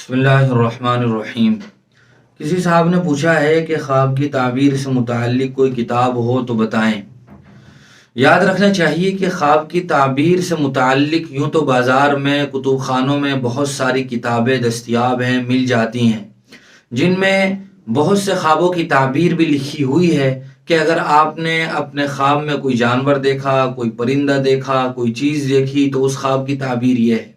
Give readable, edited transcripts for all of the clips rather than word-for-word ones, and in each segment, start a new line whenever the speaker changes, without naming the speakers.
بسم اللہ الرحمن الرحیم۔ کسی صاحب نے پوچھا ہے کہ خواب کی تعبیر سے متعلق کوئی کتاب ہو تو بتائیں۔ یاد رکھنا چاہیے کہ خواب کی تعبیر سے متعلق یوں تو بازار میں کتب خانوں میں بہت ساری کتابیں دستیاب ہیں، مل جاتی ہیں، جن میں بہت سے خوابوں کی تعبیر بھی لکھی ہوئی ہے کہ اگر آپ نے اپنے خواب میں کوئی جانور دیکھا، کوئی پرندہ دیکھا، کوئی چیز دیکھی تو اس خواب کی تعبیر یہ ہے۔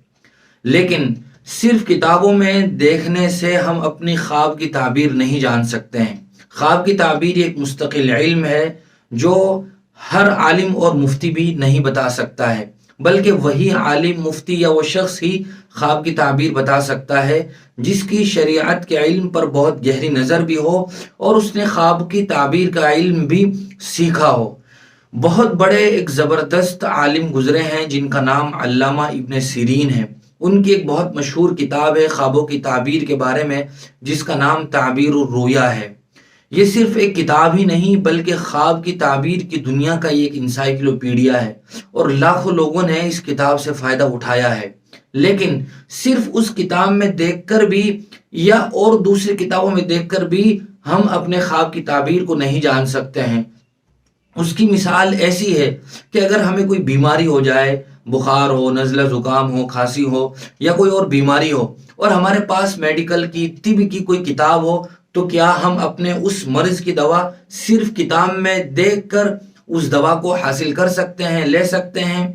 لیکن صرف کتابوں میں دیکھنے سے ہم اپنی خواب کی تعبیر نہیں جان سکتے ہیں۔ خواب کی تعبیر ایک مستقل علم ہے جو ہر عالم اور مفتی بھی نہیں بتا سکتا ہے، بلکہ وہی عالم، مفتی یا وہ شخص ہی خواب کی تعبیر بتا سکتا ہے جس کی شریعت کے علم پر بہت گہری نظر بھی ہو اور اس نے خواب کی تعبیر کا علم بھی سیکھا ہو۔ بہت بڑے ایک زبردست عالم گزرے ہیں جن کا نام علامہ ابن سیرین ہے۔ ان کی ایک بہت مشہور کتاب ہے خوابوں کی تعبیر کے بارے میں، جس کا نام تعبیر الرؤیا ہے۔ یہ صرف ایک کتاب ہی نہیں بلکہ خواب کی تعبیر کی دنیا کا ایک انسائکلوپیڈیا ہے، اور لاکھوں لوگوں نے اس کتاب سے فائدہ اٹھایا ہے۔ لیکن صرف اس کتاب میں دیکھ کر بھی یا اور دوسری کتابوں میں دیکھ کر بھی ہم اپنے خواب کی تعبیر کو نہیں جان سکتے ہیں۔ اس کی مثال ایسی ہے کہ اگر ہمیں کوئی بیماری ہو جائے، بخار ہو، نزلہ زکام ہو، کھانسی ہو یا کوئی اور بیماری ہو، اور ہمارے پاس میڈیکل کی، طب کی کوئی کتاب ہو، تو کیا ہم اپنے اس مرض کی دوا صرف کتاب میں دیکھ کر اس دوا کو حاصل کر سکتے ہیں، لے سکتے ہیں؟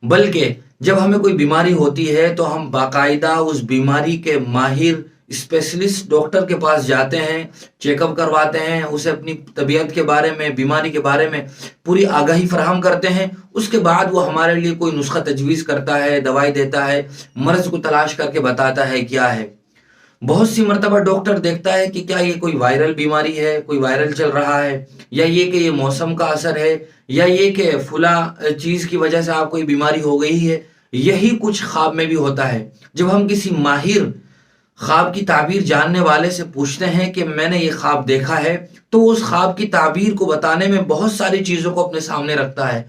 بلکہ جب ہمیں کوئی بیماری ہوتی ہے تو ہم باقاعدہ اس بیماری کے ماہر اسپیشلسٹ ڈاکٹر کے پاس جاتے ہیں، چیک اپ کرواتے ہیں، اسے اپنی طبیعت کے بارے میں، بیماری کے بارے میں پوری آگاہی فراہم کرتے ہیں۔ اس کے بعد وہ ہمارے لیے کوئی نسخہ تجویز کرتا ہے، دوائی دیتا ہے، مرض کو تلاش کر کے بتاتا ہے کیا ہے۔ بہت سی مرتبہ ڈاکٹر دیکھتا ہے کہ کیا یہ کوئی وائرل بیماری ہے، کوئی وائرل چل رہا ہے، یا یہ کہ یہ موسم کا اثر ہے، یا یہ کہ فلاں چیز کی وجہ سے آپ کو یہ بیماری ہو گئی ہے۔ یہی کچھ خواب میں بھی ہوتا ہے۔ جب ہم کسی ماہر خواب کی تعبیر جاننے والے سے پوچھتے ہیں کہ میں نے یہ خواب دیکھا ہے، تو وہ اس خواب کی تعبیر کو بتانے میں بہت ساری چیزوں کو اپنے سامنے رکھتا ہے۔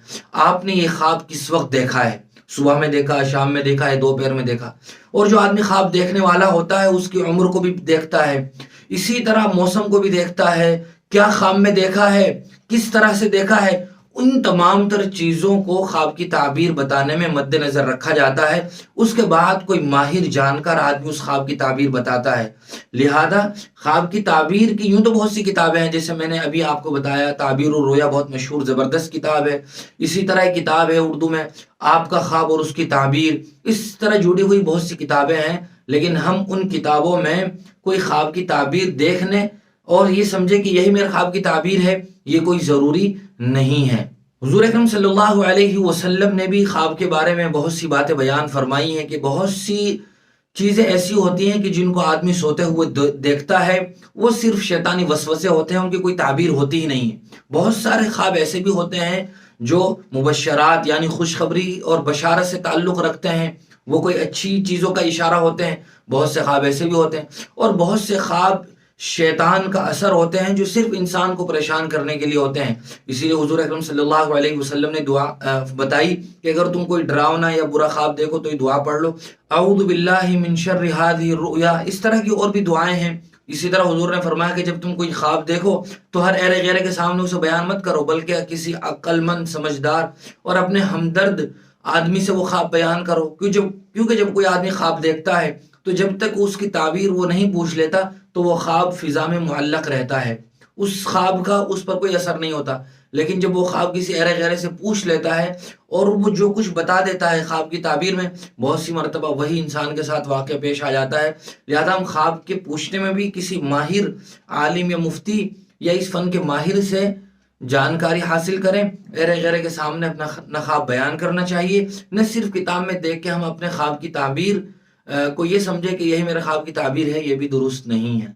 آپ نے یہ خواب کس وقت دیکھا ہے؟ صبح میں دیکھا، شام میں دیکھا ہے، دوپہر میں دیکھا؟ اور جو آدمی خواب دیکھنے والا ہوتا ہے اس کی عمر کو بھی دیکھتا ہے، اسی طرح موسم کو بھی دیکھتا ہے، کیا خواب میں دیکھا ہے، کس طرح سے دیکھا ہے۔ ان تمام تر چیزوں کو خواب کی تعبیر بتانے میں مد نظر رکھا جاتا ہے۔ اس کے بعد کوئی ماہر جانکر آدمی اس خواب کی تعبیر بتاتا ہے۔ لہذا خواب کی تعبیر کی یوں تو بہت سی کتابیں ہیں، جیسے میں نے ابھی آپ کو بتایا تعبیر الرؤیا بہت مشہور زبردست کتاب ہے۔ اسی طرح ایک کتاب ہے اردو میں آپ کا خواب اور اس کی تعبیر، اس طرح جڑی ہوئی بہت سی کتابیں ہیں۔ لیکن ہم ان کتابوں میں کوئی خواب کی تعبیر دیکھنے اور یہ سمجھے کہ یہی میرے خواب کی تعبیر ہے، یہ کوئی ضروری نہیں ہے۔ حضور اکرم صلی اللہ علیہ وسلم نے بھی خواب کے بارے میں بہت سی باتیں بیان فرمائی ہیں کہ بہت سی چیزیں ایسی ہوتی ہیں کہ جن کو آدمی سوتے ہوئے دیکھتا ہے، وہ صرف شیطانی وسوسے ہوتے ہیں، ان کی کوئی تعبیر ہوتی ہی نہیں ہے۔ بہت سارے خواب ایسے بھی ہوتے ہیں جو مبشرات یعنی خوشخبری اور بشارت سے تعلق رکھتے ہیں، وہ کوئی اچھی چیزوں کا اشارہ ہوتے ہیں۔ بہت سے خواب ایسے بھی ہوتے ہیں، اور بہت سے خواب شیطان کا اثر ہوتے ہیں جو صرف انسان کو پریشان کرنے کے لیے ہوتے ہیں۔ اسی لیے حضور اکرم صلی اللہ علیہ وسلم نے دعا بتائی کہ اگر تم کوئی ڈراؤنا یا برا خواب دیکھو تو یہ دعا پڑھ لو، اعوذ باللہ من شر هذه الرؤیا۔ اس طرح کی اور بھی دعائیں ہیں۔ اسی طرح حضور نے فرمایا کہ جب تم کوئی خواب دیکھو تو ہر ایرے غیرے کے سامنے اسے بیان مت کرو، بلکہ کسی عقل مند، سمجھدار اور اپنے ہمدرد آدمی سے وہ خواب بیان کرو، کیونکہ جب کوئی آدمی خواب دیکھتا ہے تو جب تک اس کی تعبیر وہ نہیں پوچھ لیتا تو وہ خواب فضا میں معلق رہتا ہے، اس خواب کا اس پر کوئی اثر نہیں ہوتا۔ لیکن جب وہ خواب کسی ایرے غیرے سے پوچھ لیتا ہے اور وہ جو کچھ بتا دیتا ہے خواب کی تعبیر میں، بہت سی مرتبہ وہی انسان کے ساتھ واقع پیش آ جاتا ہے۔ لہذا ہم خواب کے پوچھنے میں بھی کسی ماہر عالم یا مفتی یا اس فن کے ماہر سے جانکاری حاصل کریں۔ ایرے غیرے کے سامنے اپنا خواب بیان کرنا چاہیے، نہ صرف کتاب میں دیکھ کے ہم اپنے خواب کی تعبیر کو یہ سمجھے کہ یہی میرے خواب کی تعبیر ہے، یہ بھی درست نہیں ہے۔